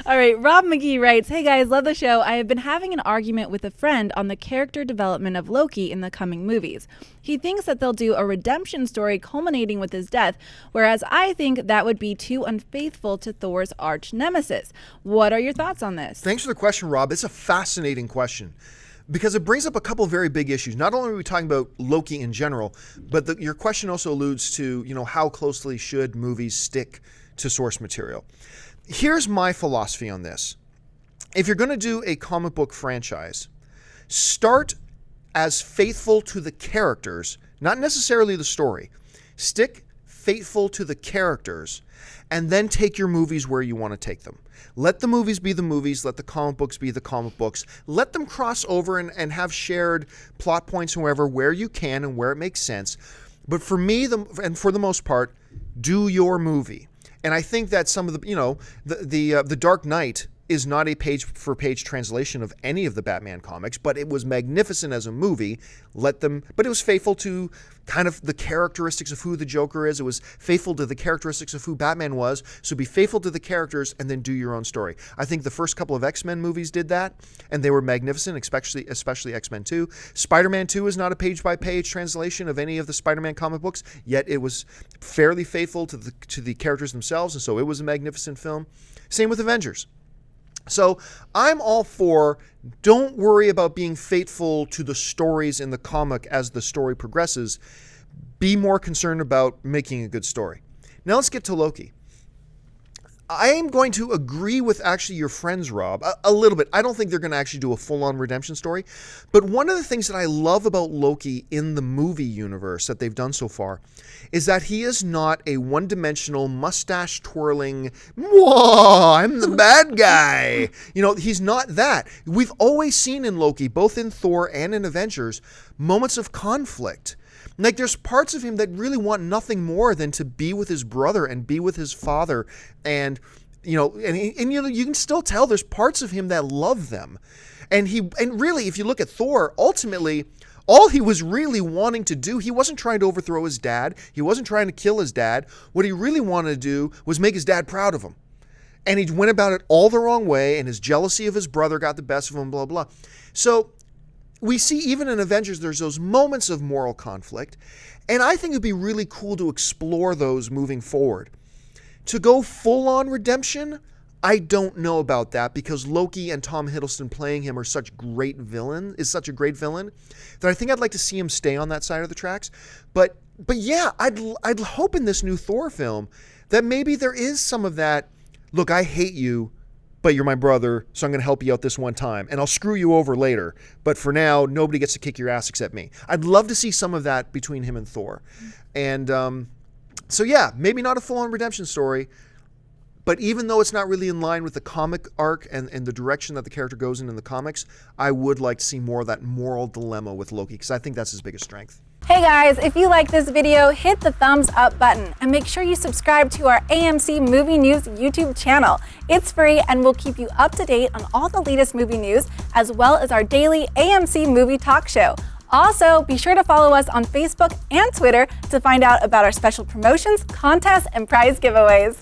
All right, Rob McGee writes, "Hey guys, love the show. I have been having an argument with a friend on the character development of Loki in the coming movies. He thinks that they'll do a redemption story culminating with his death, whereas I think that would be too unfaithful to Thor's arch nemesis. What are your thoughts on this?" Thanks for the question, Rob. It's a fascinating question, because it brings up a couple of very big issues. Not only are we talking about Loki in general, but your question also alludes to, how closely should movies stick to source material. Here's my philosophy on this. If you're going to do a comic book franchise, start as faithful to the characters, not necessarily the story. Stick faithful to the characters, and then take your movies where you want to take them. Let the movies be the movies. Let the comic books be the comic books. Let them cross over and have shared plot points where you can and where it makes sense. But for me, and for the most part, do your movie. And I think that some of the Dark Knight is not a page-for-page translation of any of the Batman comics, but it was magnificent as a movie. But it was faithful to kind of the characteristics of who the Joker is. It was faithful to the characteristics of who Batman was. So be faithful to the characters and then do your own story. I think the first couple of X-Men movies did that, and they were magnificent, especially X-Men 2. Spider-Man 2 is not a page-by-page translation of any of the Spider-Man comic books, yet it was fairly faithful to the characters themselves, and so it was a magnificent film. Same with Avengers. So I'm all for, don't worry about being faithful to the stories in the comic as the story progresses. Be more concerned about making a good story. Now let's get to Loki. I am going to agree with actually your friends, Rob, a little bit. I don't think they're going to actually do a full-on redemption story. But one of the things that I love about Loki in the movie universe that they've done so far is that he is not a one-dimensional, mustache-twirling, whoa, I'm the bad guy. He's not that. We've always seen in Loki, both in Thor and in Avengers, moments of conflict. Like, there's parts of him that really want nothing more than to be with his brother and be with his father. And, you can still tell there's parts of him that love them. And really, if you look at Thor, ultimately, all he was really wanting to do, he wasn't trying to overthrow his dad. He wasn't trying to kill his dad. What he really wanted to do was make his dad proud of him. And he went about it all the wrong way, and his jealousy of his brother got the best of him, blah, blah. So we see even in Avengers, there's those moments of moral conflict, and I think it'd be really cool to explore those moving forward. To go full-on redemption, I don't know about that, because Loki and Tom Hiddleston playing him is such a great villain, that I think I'd like to see him stay on that side of the tracks. But yeah, I'd hope in this new Thor film that maybe there is some of that, look, I hate you, but you're my brother, so I'm going to help you out this one time, and I'll screw you over later. But for now, nobody gets to kick your ass except me. I'd love to see some of that between him and Thor. And so yeah, maybe not a full-on redemption story, but even though it's not really in line with the comic arc and the direction that the character goes in the comics, I would like to see more of that moral dilemma with Loki, because I think that's his biggest strength. Hey guys, if you like this video, hit the thumbs up button and make sure you subscribe to our AMC Movie News YouTube channel. It's free and will keep you up to date on all the latest movie news, as well as our daily AMC Movie Talk Show. Also, be sure to follow us on Facebook and Twitter to find out about our special promotions, contests, and prize giveaways.